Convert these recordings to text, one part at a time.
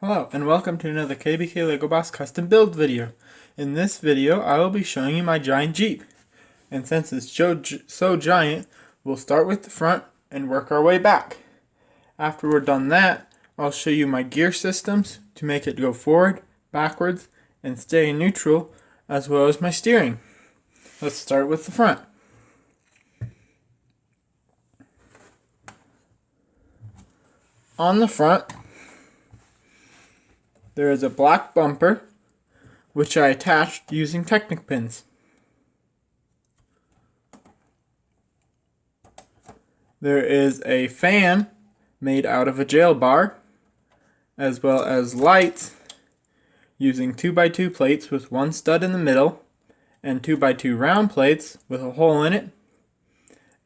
Hello and welcome to another KBK Lego Boss custom build video. In this video I will be showing you my giant Jeep. And since it's so giant, we'll start with the front and work our way back. After we're done that, I'll show you my gear systems to make it go forward, backwards, and stay in neutral, as well as my steering. Let's start with the front. On the front, there is a black bumper, which I attached using Technic pins. There is a fan made out of a jail bar, as well as lights using 2x2 plates with one stud in the middle, and 2x2 round plates with a hole in it,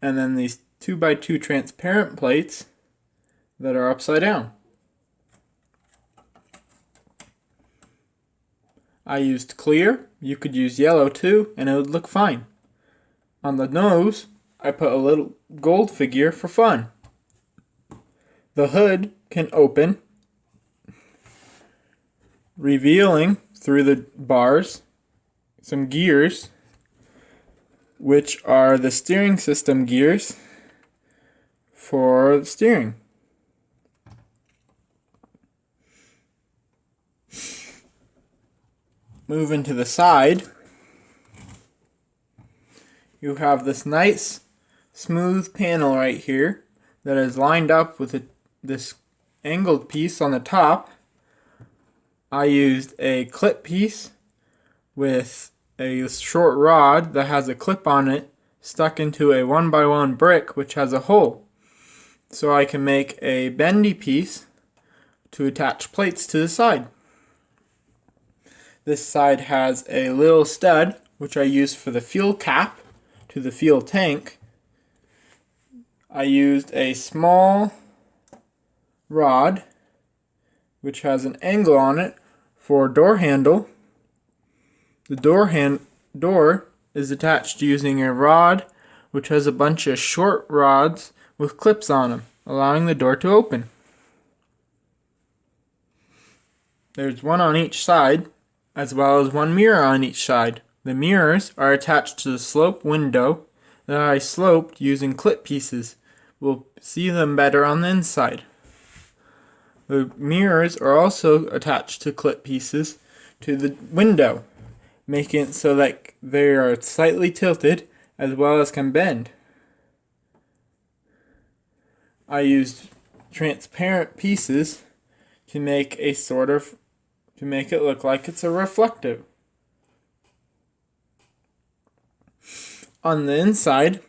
and then these 2x2 transparent plates that are upside down. I used clear. You could use yellow too, and it would look fine. On the nose, I put a little gold figure for fun. The hood can open, revealing through the bars some gears, which are the steering system gears for the steering. Moving to the side, you have this nice smooth panel right here that is lined up with this angled piece on the top. I used a clip piece with a short rod that has a clip on it stuck into a 1x1 brick which has a hole, so I can make a bendy piece to attach plates to the side. This side has a little stud, which I use for the fuel cap to the fuel tank. I used a small rod, which has an angle on it for a door handle. The door is attached using a rod, which has a bunch of short rods with clips on them, allowing the door to open. There's one on each side, as well as one mirror on each side. The mirrors are attached to the slope window that I sloped using clip pieces. We'll see them better on the inside. The mirrors are also attached to clip pieces to the window, making it so that they are slightly tilted as well as can bend. I used transparent pieces to make it look like it's a reflective. On the inside,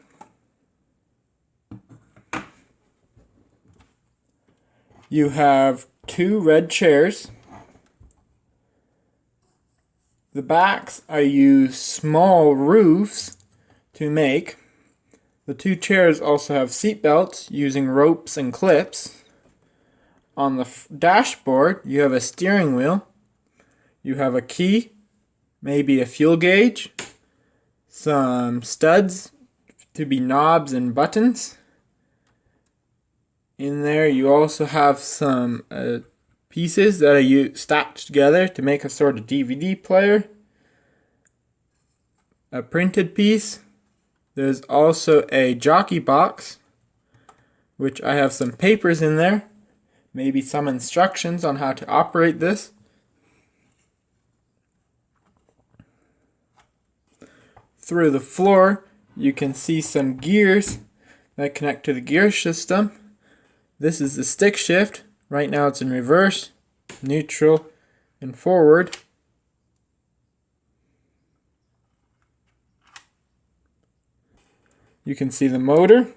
you have two red chairs. The backs I use small roofs to make. The two chairs also have seat belts using ropes and clips. On the dashboard, you have a steering wheel. You have a key, maybe a fuel gauge, some studs to be knobs and buttons. In there you also have some pieces that are stacked together to make a sort of DVD player. A printed piece. There's also a jockey box, which I have some papers in there, maybe some instructions on how to operate this. Through the floor, you can see some gears that connect to the gear system. This is the stick shift. Right now it's in reverse, neutral, and forward. You can see the motor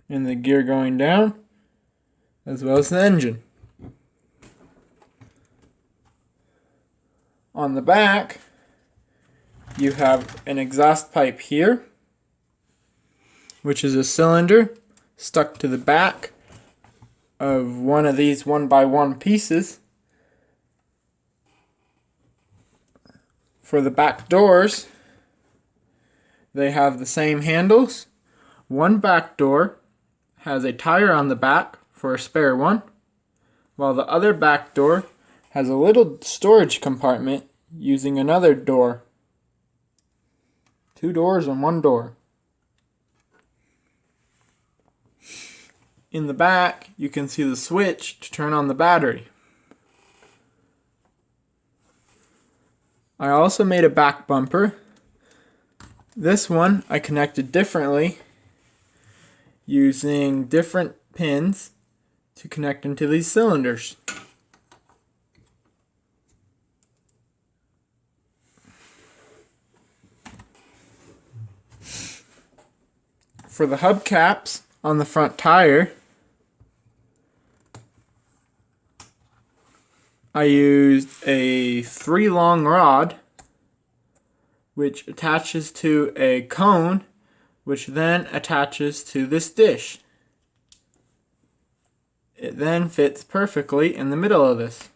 and the gear going down, as well as the engine. On the back, you have an exhaust pipe here, which is a cylinder stuck to the back of one of these 1x1 pieces. For the back doors, they have the same handles. One back door has a tire on the back for a spare one. while the other back door has a little storage compartment using another door. 2 doors and 1 door. In the back, you can see the switch to turn on the battery. I also made a back bumper. This one I connected differently using different pins to connect into these cylinders. For the hubcaps on the front tire, I used a 3 long rod which attaches to a cone which then attaches to this dish. It then fits perfectly in the middle of this.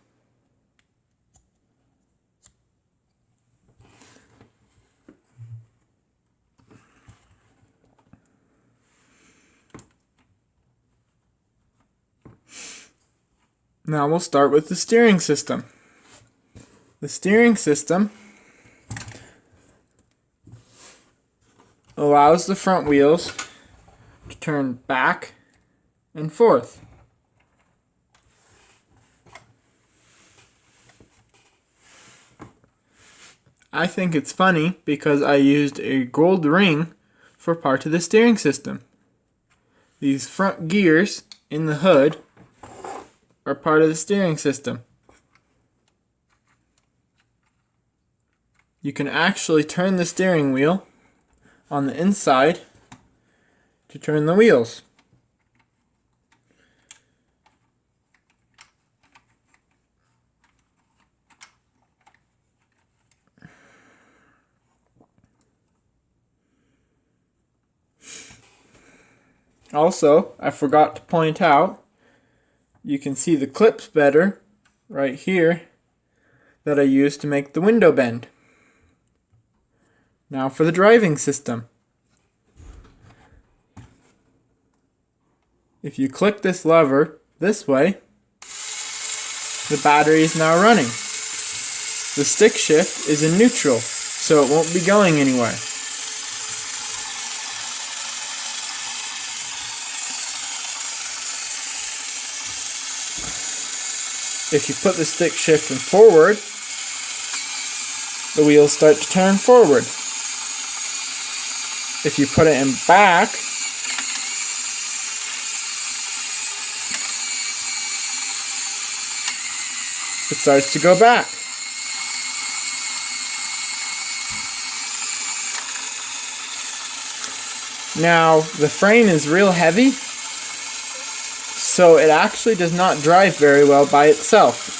Now we'll start with the steering system. The steering system allows the front wheels to turn back and forth. I think it's funny because I used a gold ring for part of the steering system. These front gears in the hood are part of the steering system. You can actually turn the steering wheel on the inside to turn the wheels. Also, I forgot to point out, you can see the clips better right here that I used to make the window bend. Now for the driving system. If you click this lever this way, the battery is now running. The stick shift is in neutral, so it won't be going anywhere. If you put the stick shift in forward, the wheels start to turn forward. If you put it in back, it starts to go back. Now, the frame is real heavy, so it actually does not drive very well by itself.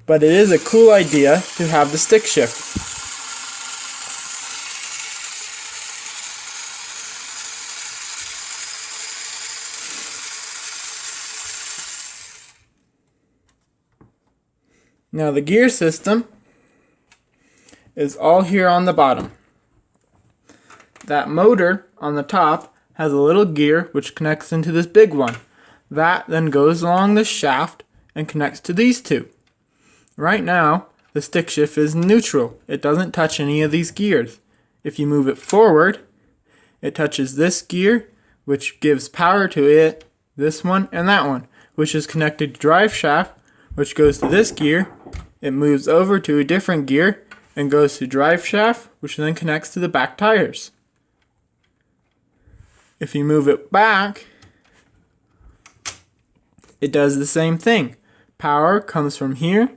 But it is a cool idea to have the stick shift. Now the gear system is all here on the bottom. That motor on the top has a little gear which connects into this big one. That then goes along this shaft and connects to these two. Right now, the stick shift is neutral. It doesn't touch any of these gears. If you move it forward, it touches this gear, which gives power to it, this one, and that one, which is connected to drive shaft, which goes to this gear. It moves over to a different gear and goes to drive shaft, which then connects to the back tires. If you move it back, it does the same thing. Power comes from here,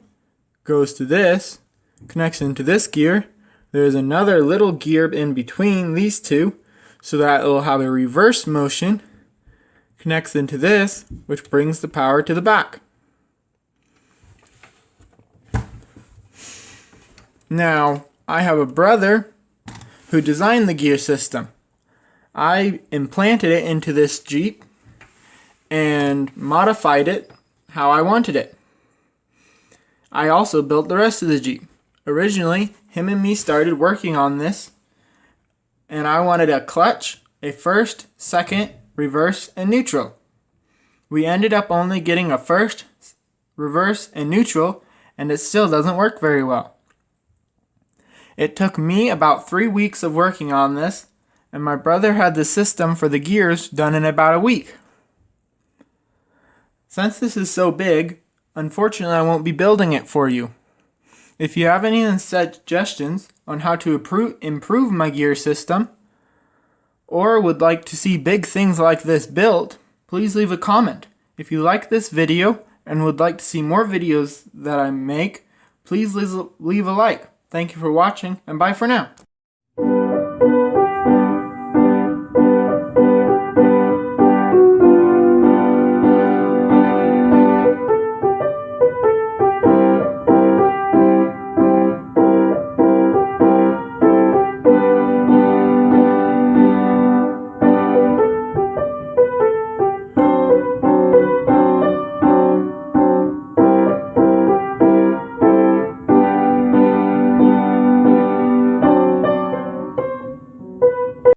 goes to this, connects into this gear. There's another little gear in between these two, so that it will have a reverse motion, connects into this, which brings the power to the back. Now, I have a brother who designed the gear system. I implanted it into this Jeep and modified it how I wanted it. I also built the rest of the Jeep. Originally, him and me started working on this, and I wanted a clutch, a first, second, reverse, and neutral. We ended up only getting a first, reverse, and neutral, and it still doesn't work very well. It took me about 3 weeks of working on this, and my brother had the system for the gears done in about a week. Since this is so big, unfortunately I won't be building it for you. If you have any suggestions on how to improve my gear system, or would like to see big things like this built, please leave a comment. If you like this video and would like to see more videos that I make, please leave a like. Thank you for watching, and bye for now.